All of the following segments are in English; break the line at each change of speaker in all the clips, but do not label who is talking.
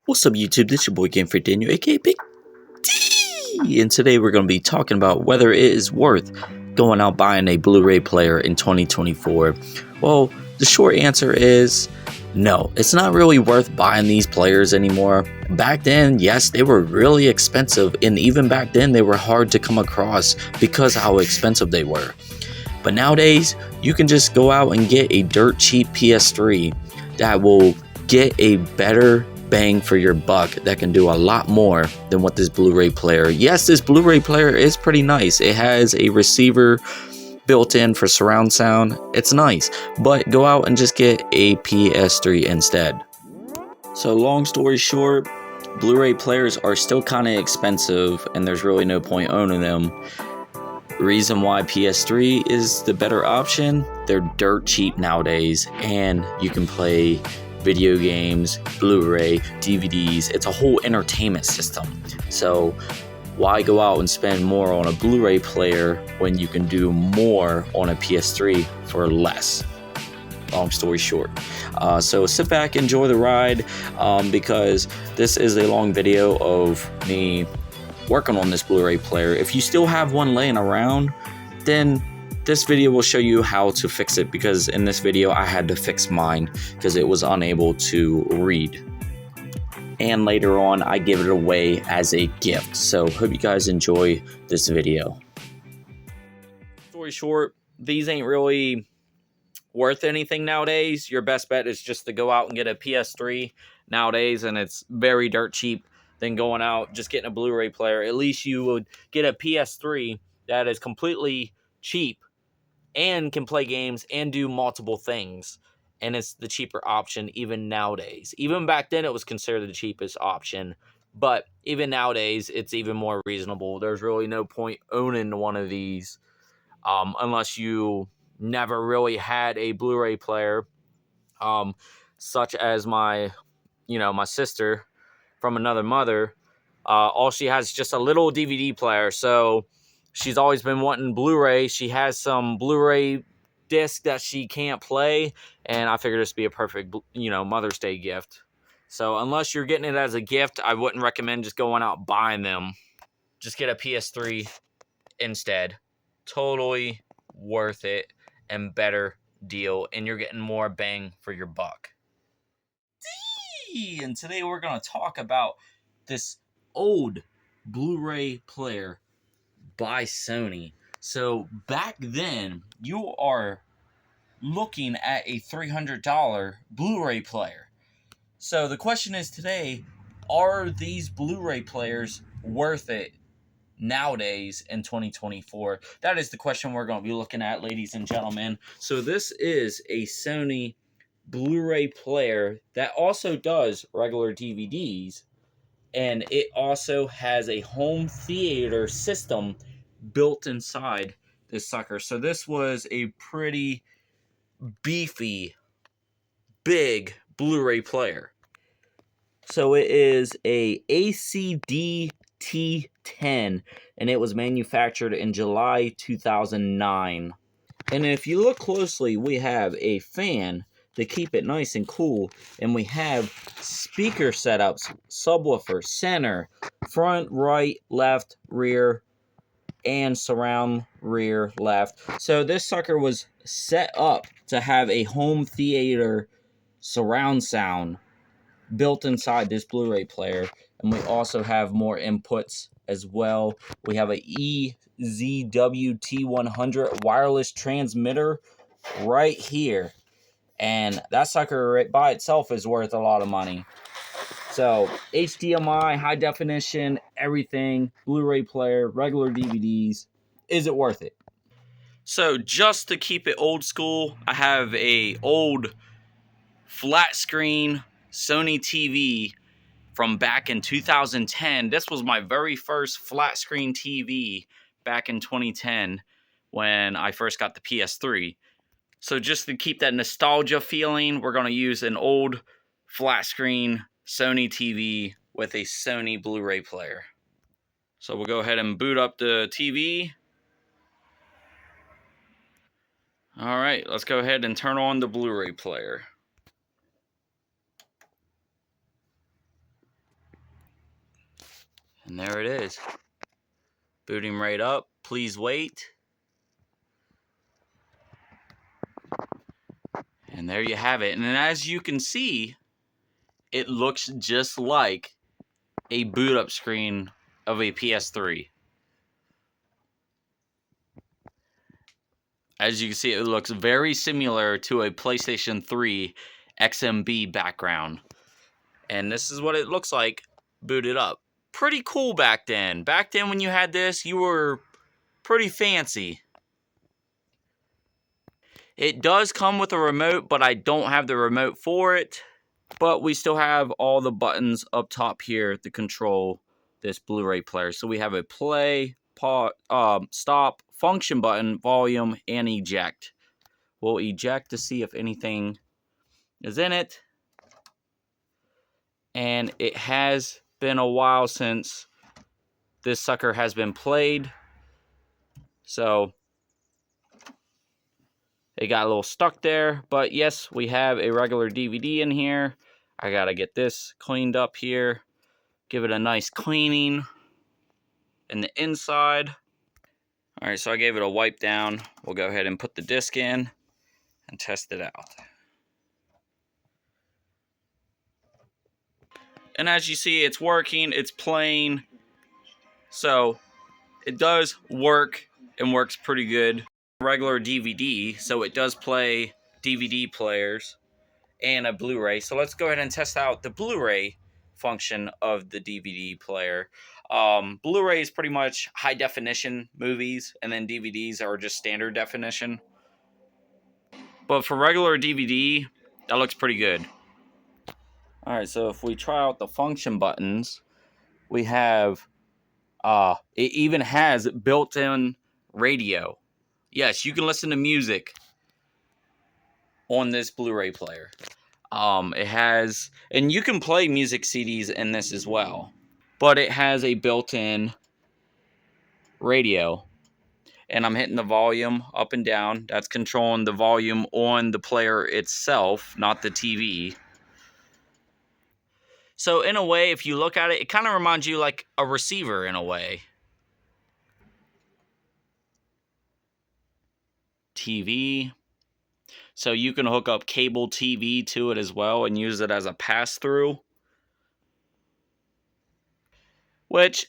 What's up, YouTube? This your boy Game Freak Daniel, aka Big D, and today we're going to be talking about whether it is worth going out buying a Blu-ray player in 2024. Well, the short answer is no. It's not really worth buying these players anymore. Back then, yes, they were really expensive, and even back then, they were hard to come across because of how expensive they were. But nowadays, you can just go out and get a dirt cheap PS3 that will get a better bang for your buck, that can do a lot more than what this Blu-ray player. Yes, this Blu-ray player is pretty nice. It has a receiver built in for surround sound. It's nice, but go out and just get a PS3 instead. So long story short, Blu-ray players are still kind of expensive and there's really no point owning them. Reason why PS3 is the better option, they're dirt cheap nowadays, and you can play video games, Blu-ray, DVDs. It's a whole entertainment system. So why go out and spend more on a Blu-ray player when you can do more on a PS3 for less? Long story short. So sit back, enjoy the ride, because this is a long video of me working on this Blu-ray player. If you still have one laying around, then this video will show you how to fix it, because in this video I had to fix mine because it was unable to read. And later on I give it away as a gift. So hope you guys enjoy this video. Story short, these ain't really worth anything nowadays. Your best bet is just to go out and get a PS3 nowadays, and it's very dirt cheap than going out just getting a Blu-ray player. At least you would get a PS3 that is completely cheap and can play games and do multiple things, and it's the cheaper option even nowadays. Even back then it was considered the cheapest option, but even nowadays it's even more reasonable. There's really no point owning one of these unless you never really had a Blu-ray player, such as my sister from another mother. All she has is just a little DVD player, so she's always been wanting Blu-ray. She has some Blu-ray disc that she can't play, and I figured this would be a perfect, Mother's Day gift. So unless you're getting it as a gift, I wouldn't recommend just going out buying them. Just get a PS3 instead. Totally worth it and better deal, and you're getting more bang for your buck. And today we're going to talk about this old Blu-ray player by Sony. So back then, you are looking at a $300 Blu-ray player. So the question is today, are these Blu-ray players worth it nowadays in 2024? That is the question we're going to be looking at, ladies and gentlemen. So this is a Sony Blu-ray player that also does regular DVDs, and it also has a home theater system built inside this sucker. So this was a pretty beefy, big Blu-ray player. So it is a ACDT10, and it was manufactured in July 2009. And if you look closely, we have a fan to keep it nice and cool, and we have speaker setups, subwoofer, center, front, right, left, rear, and surround rear, left. So this sucker was set up to have a home theater surround sound built inside this Blu-ray player. And we also have more inputs as well. We have a EZWT100 wireless transmitter right here, and that sucker right by itself is worth a lot of money. So HDMI, high definition, everything, Blu-ray player, regular DVDs. Is it worth it? So just to keep it old school, I have a old flat screen Sony TV from back in 2010. This was my very first flat screen TV back in 2010 when I first got the PS3. So just to keep that nostalgia feeling, we're going to use an old flat screen Sony TV with a Sony Blu-ray player. So we'll go ahead and boot up the TV. All right, let's go ahead and turn on the Blu-ray player. And there it is. Booting right up. Please wait. And there you have it. And as you can see, it looks just like a boot up screen of a PS3. As you can see, it looks very similar to a PlayStation 3 XMB background. And this is what it looks like booted up. Pretty cool back then. Back then when you had this, you were pretty fancy. It does come with a remote, but I don't have the remote for it. But we still have all the buttons up top here to control this Blu-ray player. So we have a play, pause, stop, function button, volume, and eject. We'll eject to see if anything is in it. And it has been a while since this sucker has been played. So it got a little stuck there. But yes, we have a regular DVD in here. I gotta get this cleaned up here. Give it a nice cleaning in the inside. Alright, so I gave it a wipe down. We'll go ahead and put the disc in and test it out. And as you see, it's working, it's playing. So it does work and works pretty good. Regular DVD, so it does play DVD players and a Blu-ray. So let's go ahead and test out the Blu-ray function of the DVD player. Blu-ray is pretty much high definition movies, and then DVDs are just standard definition. But for regular DVD, that looks pretty good. Alright, so if we try out the function buttons, we have, it even has built-in radio. Yes, you can listen to music on this Blu-ray player. It has, and you can play music CDs in this as well. But it has a built-in radio. And I'm hitting the volume up and down. That's controlling the volume on the player itself, not the TV. So in a way, if you look at it, it kind of reminds you like a receiver in a way. TV. So you can hook up cable TV to it as well and use it as a pass-through. Which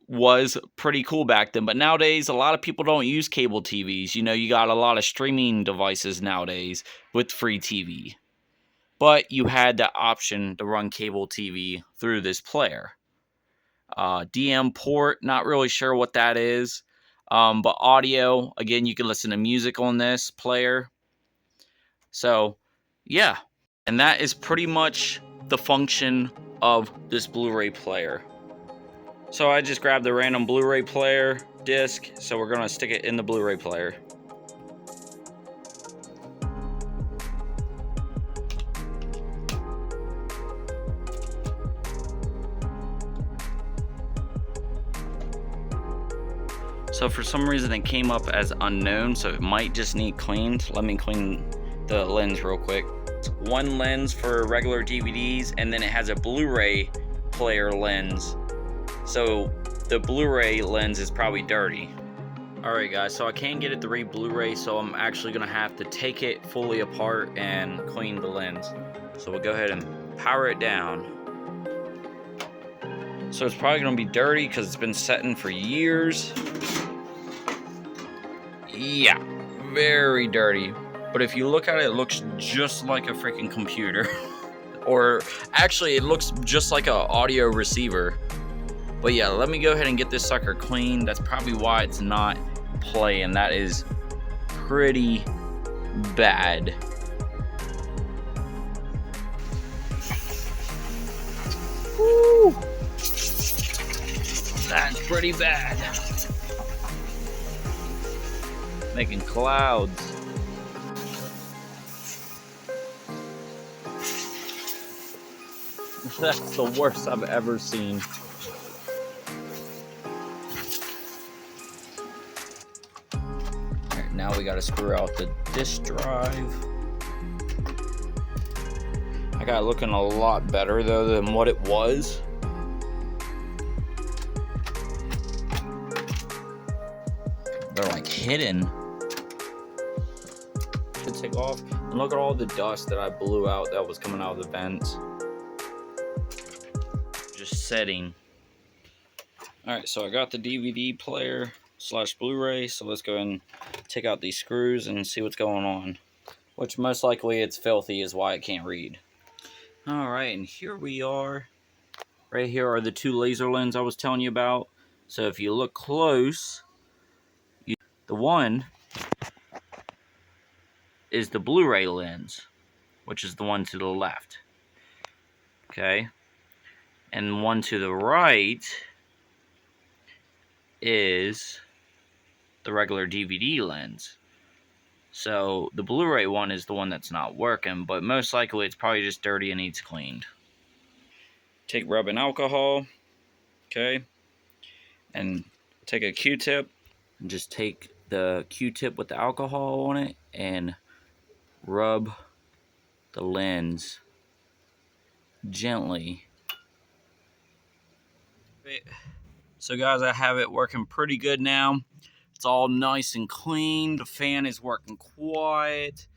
was pretty cool back then. But nowadays, a lot of people don't use cable TVs. You know, you got a lot of streaming devices nowadays with free TV. But you had the option to run cable TV through this player. DM port, not really sure what that is. But audio, again, you can listen to music on this player. So, yeah. And that is pretty much the function of this Blu-ray player. So I just grabbed the random Blu-ray player disc. So we're going to stick it in the Blu-ray player. So for some reason it came up as unknown, so it might just need cleaned. Let me clean the lens real quick. It's one lens for regular DVDs, and then it has a Blu-ray player lens. So the Blu-ray lens is probably dirty. Alright guys, so I can't get it to read Blu-ray, so I'm actually going to have to take it fully apart and clean the lens. So we'll go ahead and power it down. So it's probably going to be dirty because it's been setting for years. Yeah, very dirty. But if you look at it, it looks just like a freaking computer. Or actually, it looks just like an audio receiver. But yeah, let me go ahead and get this sucker clean. That's probably why it's not playing. That is pretty bad. Woo! That's pretty bad. Making clouds. That's the worst I've ever seen. Alright, now we gotta screw out the disk drive. I got it looking a lot better though than what it was. they're like hidden. To take off, and look at all the dust that I blew out that was coming out of the vents. Just setting. Alright, so I got the DVD player / Blu-ray, so let's go ahead and take out these screws and see what's going on. Which most likely it's filthy is why it can't read. Alright, and here we are. Right here are the two laser lenses I was telling you about. So if you look close, the one is the Blu-ray lens, which is the one to the left. Okay? And one to the right is the regular DVD lens. So the Blu-ray one is the one that's not working, but most likely it's probably just dirty and needs cleaned. Take rubbing alcohol, okay, and take a Q-tip, and just take the Q-tip with the alcohol on it and rub the lens gently. So guys, I have it working pretty good now. It's all nice and clean. The fan is working quiet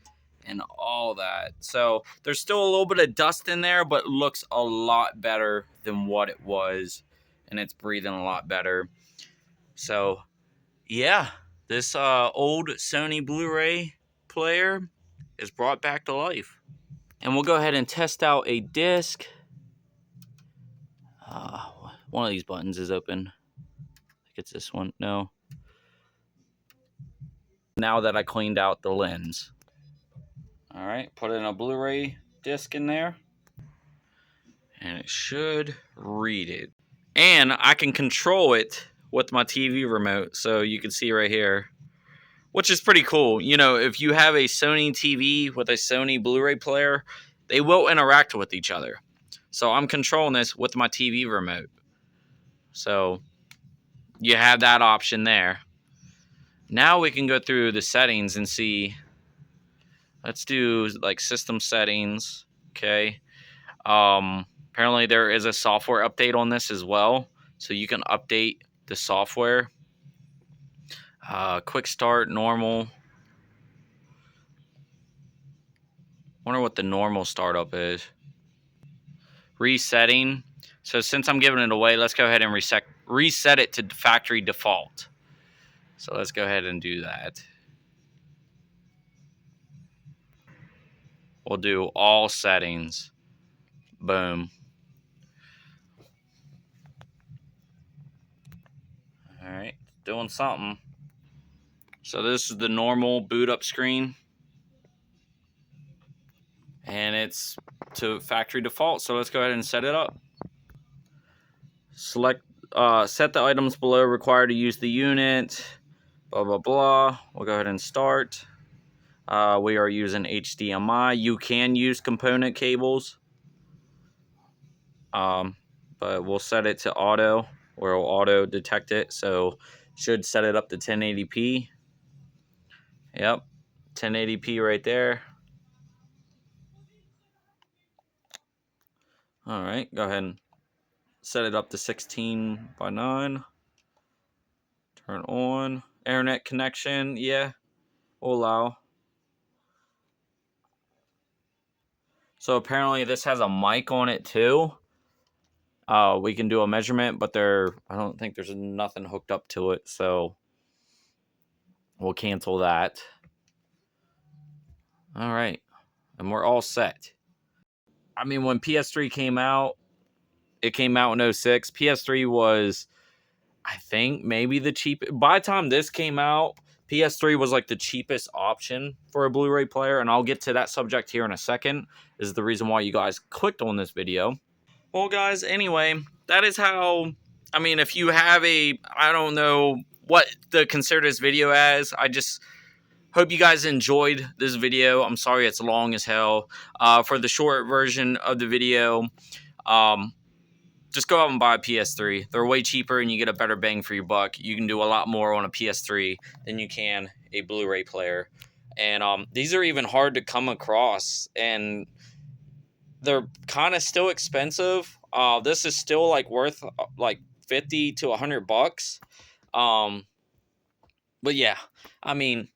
and all that. So there's still a little bit of dust in there, but it looks a lot better than what it was. And it's breathing a lot better. So yeah, this old Sony Blu-ray player is brought back to life. And we'll go ahead and test out a disc. One of these buttons is open. I think it's this one. No. Now that I cleaned out the lens. Alright, put in a Blu-ray disc in there. And it should read it. And I can control it with my TV remote. So you can see right here. Which is pretty cool. You know, if you have a Sony TV with a Sony Blu-ray player, they will interact with each other. So I'm controlling this with my TV remote. So you have that option there. Now we can go through the settings and see. Let's do like system settings. Okay. Apparently there is a software update on this as well. So you can update the software. Quick start, normal. Wonder what the normal startup is. Resetting. So since I'm giving it away, let's go ahead and reset it to factory default. So let's go ahead and do that. We'll do all settings. Boom. Alright, doing something. So this is the normal boot up screen. And it's to factory default, so let's go ahead and set it up. Select, set the items below required to use the unit. Blah, blah, blah. We'll go ahead and start. We are using HDMI. You can use component cables. But we'll set it to auto, or it'll auto detect it. So should set it up to 1080p. Yep, 1080p right there. All right, go ahead and set it up to 16:9. Turn on. Internet connection, yeah, we'll allow. So apparently this has a mic on it too. We can do a measurement, but I don't think there's nothing hooked up to it, so we'll cancel that. All right, and we're all set. I mean, when PS3 came out, it came out in 06. PS3 was, I think, maybe the cheapest. By the time this came out, PS3 was like the cheapest option for a Blu-ray player, and I'll get to that subject here in a second. This is the reason why you guys clicked on this video. Well, guys, anyway, that is how, I mean, if you have I don't know what to consider this video as. I just hope you guys enjoyed this video. I'm sorry it's long as hell. For the short version of the video, just go out and buy a PS3. They're way cheaper and you get a better bang for your buck. You can do a lot more on a PS3 than you can a Blu-ray player. And these are even hard to come across, and they're kind of still expensive. This is still like worth like $50 to $100. But yeah, I mean,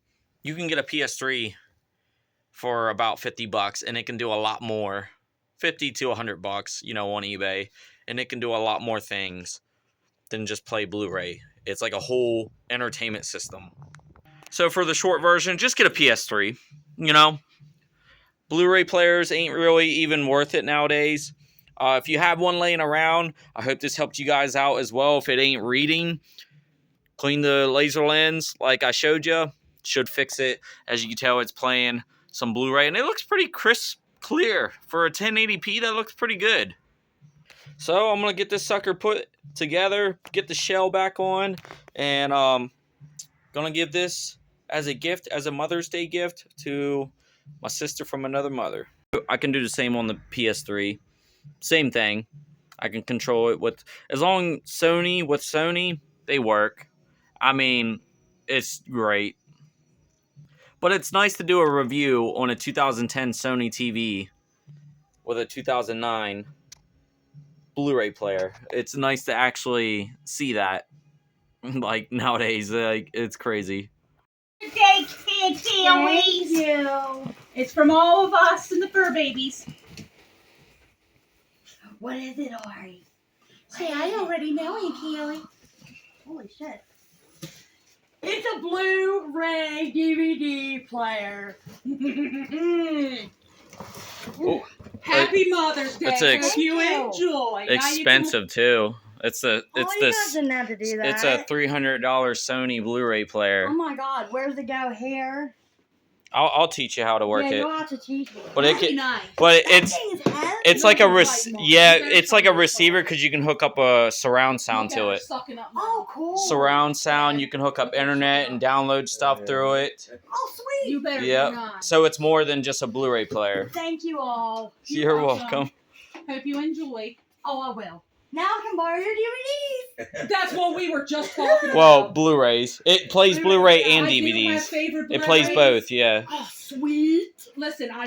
you can get a PS3 for about $50 and it can do a lot more. 50 to $100, you know, on eBay, and it can do a lot more things than just play Blu-ray. It's like a whole entertainment system. So for the short version, just get a PS3. You know, Blu-ray players ain't really even worth it nowadays. If you have one laying around, I hope this helped you guys out as well. If it ain't reading, clean the laser lens like I showed you. Should fix it. As you can tell, it's playing some Blu-ray, and it looks pretty crisp, clear. For a 1080p, that looks pretty good. So I'm going to get this sucker put together, get the shell back on, and going to give this as a gift, as a Mother's Day gift to my sister from another mother. I can do the same on the PS3. Same thing. I can control it with, as long Sony, they work. I mean, it's great. But it's nice to do a review on a 2010 Sony TV with a 2009 Blu-ray player. It's nice to actually see that. Like, nowadays, like, it's crazy.
Thank you. It's from all of us and the fur babies.
What is it, Ari?
See, I already know you, Keely.
Holy shit.
It's a Blu-ray DVD player.
Ooh,
Happy Mother's Day.
It's
Hope you enjoy.
expensive too. It's a
doesn't have to do that.
It's a $300 Sony Blu-ray player.
Oh my god, where's it go here?
I'll teach you how to work
yeah,
it.
you'll have to teach me.
But
Nice.
it's like it's like a receiver because you can hook up a surround sound to it.
Oh, cool.
Surround sound, you can hook up internet and download stuff through it.
Oh, sweet.
You better
Yep.
be nice.
So it's more than just a Blu-ray player.
Thank you all.
You're welcome.
Hope you enjoy. Oh, I will.
Now I can borrow your DVDs.
That's what we were just talking
Well,
about.
Blu-rays. It plays Blu-ray and
I do my
DVDs.
favorite
It plays
Blu-rays.
both, yeah.
Oh, sweet.
Listen, I